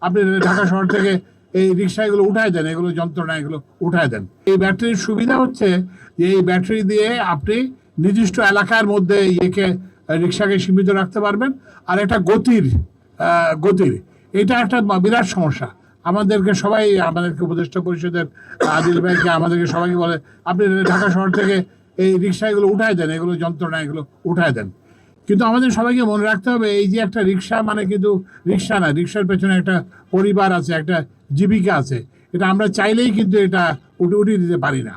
আপনি ঢাকা শহর থেকে এই রিক্সাগুলো উঠায় দেন, এগুলো যন্ত্রণা এগুলো উঠায় দেন। এই ব্যাটারির সুবিধা হচ্ছে যে এই ব্যাটারি দিয়ে আপনি নির্দিষ্ট এলাকার মধ্যে রিক্সাকে সীমিত রাখতে পারবেন। আর একটা গতির এটা একটা বিরাট সমস্যা। আমাদেরকে উপদেষ্টা পরিষদের আদিল ভাইকে আমাদেরকে সবাইকে বলে আপনি ঢাকা শহর থেকে এই রিক্সাগুলো উঠায় দেন, এগুলো যন্ত্রণা এগুলো উঠায় দেন। কিন্তু আমাদের সবাইকে মনে রাখতে হবে এই যে একটা রিক্সা মানে কিন্তু রিক্সা না, রিক্সার পেছনে একটা পরিবার আছে, একটা জীবিকা আছে। এটা আমরা চাইলেই কিন্তু এটা উঠিয়ে দিতে পারি না।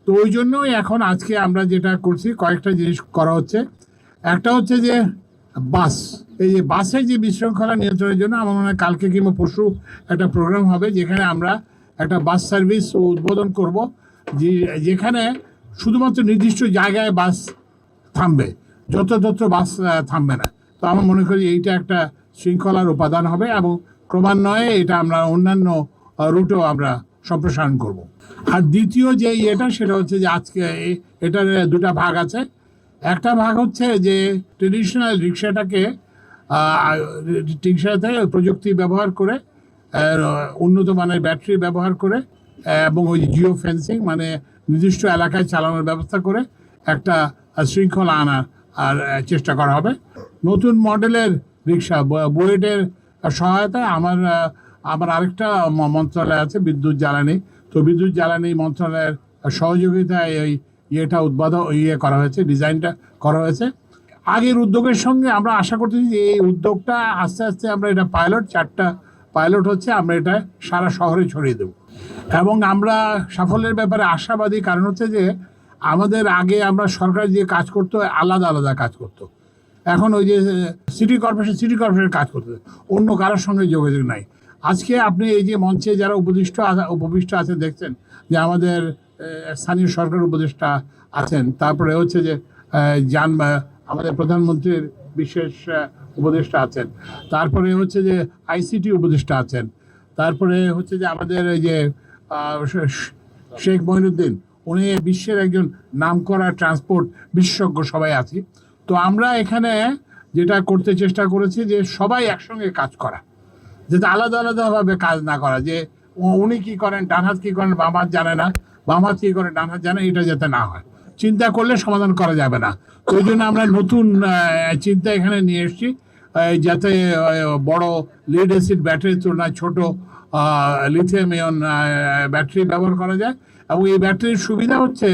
তো ওই জন্যই এখন আজকে আমরা যেটা করছি, কয়েকটা জিনিস করা হচ্ছে। একটা হচ্ছে যে এই যে বাসের যে বিশৃঙ্খলা নিয়ন্ত্রণের জন্য আমার মনে হয় কালকে কিংবা পরশু একটা প্রোগ্রাম হবে, যেখানে আমরা একটা বাস সার্ভিস উদ্বোধন করব, যেখানে শুধুমাত্র নির্দিষ্ট জায়গায় বাস থামবে, যত্র বাস থামবে না। তো আমার মনে করি এইটা একটা শৃঙ্খলার উপাদান হবে এবং ক্রমান্বয়ে এটা আমরা অন্যান্য রুটেও আমরা সম্প্রসারণ করব। আর দ্বিতীয় যে সেটা হচ্ছে যে আজকে এটার দুটা ভাগ আছে। একটা ভাগ হচ্ছে যে ট্রেডিশনাল রিক্সাটাকে রিক্সাতে প্রযুক্তি ব্যবহার করে, উন্নত মানের ব্যাটারি ব্যবহার করে এবং ওই জিও ফেন্সিং মানে নির্দিষ্ট এলাকায় চালানোর ব্যবস্থা করে একটা শৃঙ্খলা আনার চেষ্টা করা হবে। নতুন মডেলের রিক্সা বুয়েটের সহায়তায় আমার আরেকটা মন্ত্রণালয় আছে, বিদ্যুৎ জ্বালানি। তো বিদ্যুৎ জ্বালানি মন্ত্রণালয়ের সহযোগিতায় করা হয়েছে, ডিজাইনটা করা হয়েছে। আগের উদ্যোগের সঙ্গে আমরা আশা করতেছি যে এই উদ্যোগটা আস্তে আস্তে আমরা এটা 4টা পাইলট হচ্ছে, আমরা এটা সারা শহরে ছড়িয়ে দেব। এবং আমরা সাফল্যের ব্যাপারে আশাবাদী, কারণ হচ্ছে যে আগে আমরা সরকার যে কাজ করতো আলাদা কাজ করতো। এখন ওই যে সিটি কর্পোরেশন কাজ করতে, অন্য কারোর সঙ্গে যোগাযোগ নাই। আজকে আপনি এই যে মঞ্চে যারা উপবিষ্ট আছেন দেখছেন যে আমাদের স্থানীয় সরকার উপদেষ্টা আছেন, তারপরে হচ্ছে যে আমাদের প্রধানমন্ত্রীর বিশেষ উপদেষ্টা আছেন, তারপরে হচ্ছে যে আইসিটি উপদেষ্টা আছেন, তারপরে হচ্ছে যে আমাদের এই যে শেখ মঈনুদ্দিন, উনি বিশ্বের একজন নামকরা ট্রান্সপোর্ট বিশেষজ্ঞ, সবাই আছি। তো আমরা এখানে যেটা করতে চেষ্টা করেছি যে সবাই একসঙ্গে কাজ করা, যাতে আলাদাভাবে কাজ না করা, যে উনি কি করেন ডান হাত কি করেন বাম হাত জানে না, বাম হাত কি করেন ডান হাত জানে, এটা যাতে না হয়। চিন্তা করলে সমাধান করা যাবে না। ওই জন্য আমরা নতুন চিন্তা এখানে নিয়ে এসেছি, যাতে বড় লিড অ্যাসিড ব্যাটারির তুলনায় ছোট লিথিয়াম আয়ন ব্যাটারি ব্যবহার করা যায়। এবং এই ব্যাটারির সুবিধা হচ্ছে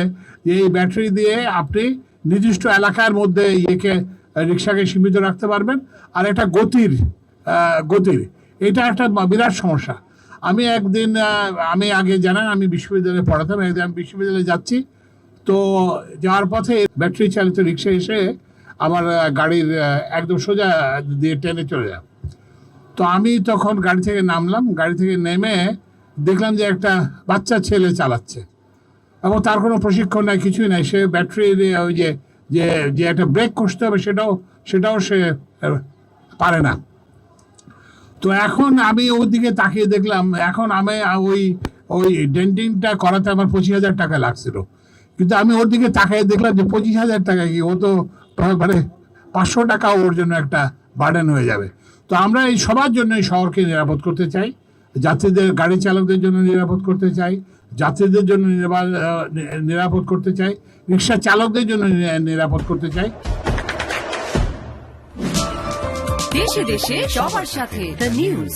যে এই ব্যাটারি দিয়ে আপনি নির্দিষ্ট এলাকার মধ্যে রিক্সাকে সীমিত রাখতে পারবেন। আর একটা গতির এটা একটা বিরাট সমস্যা। আমি আগে জানেন আমি বিশ্ববিদ্যালয়ে পড়াতাম, একদিন আমি বিশ্ববিদ্যালয়ে যাচ্ছি, তো যাওয়ার পথে ব্যাটারি চালিত রিক্সা এসে আমার গাড়ির একদম সোজা দিয়ে টেনে চলে যায়। তো আমি তখন গাড়ি থেকে নামলাম, গাড়ি থেকে নেমে দেখলাম যে একটা বাচ্চা ছেলে চালাচ্ছে এবং তার কোনো প্রশিক্ষণ নাই, কিছুই নাই। সে ব্যাটারির ওই যে একটা ব্রেক কষতে হবে সেটাও সে পারে না। তো এখন আমি ওর দিকে তাকিয়ে দেখলাম, এখন আমি ওই ডেন্টিংটা করাতে আমার 25,000 টাকা লাগছিল। কিন্তু আমি ওর দিকে তাকিয়ে দেখলাম যে 25,000 টাকা কি, ও তো মানে 500 টাকা ওর জন্য একটা বার্ডেন হয়ে যাবে। তো আমরা এই সবার জন্য এই শহরকে নিরাপদ করতে চাই, যাত্রীদের, গাড়ি চালকদের জন্য নিরাপদ করতে চাই, যাত্রীদের জন্য নিরাপদ করতে চাই, রিক্সা চালকদের জন্য নিরাপদ করতে চাই। দেশে দেশে সবার সাথে দ্য নিউজ।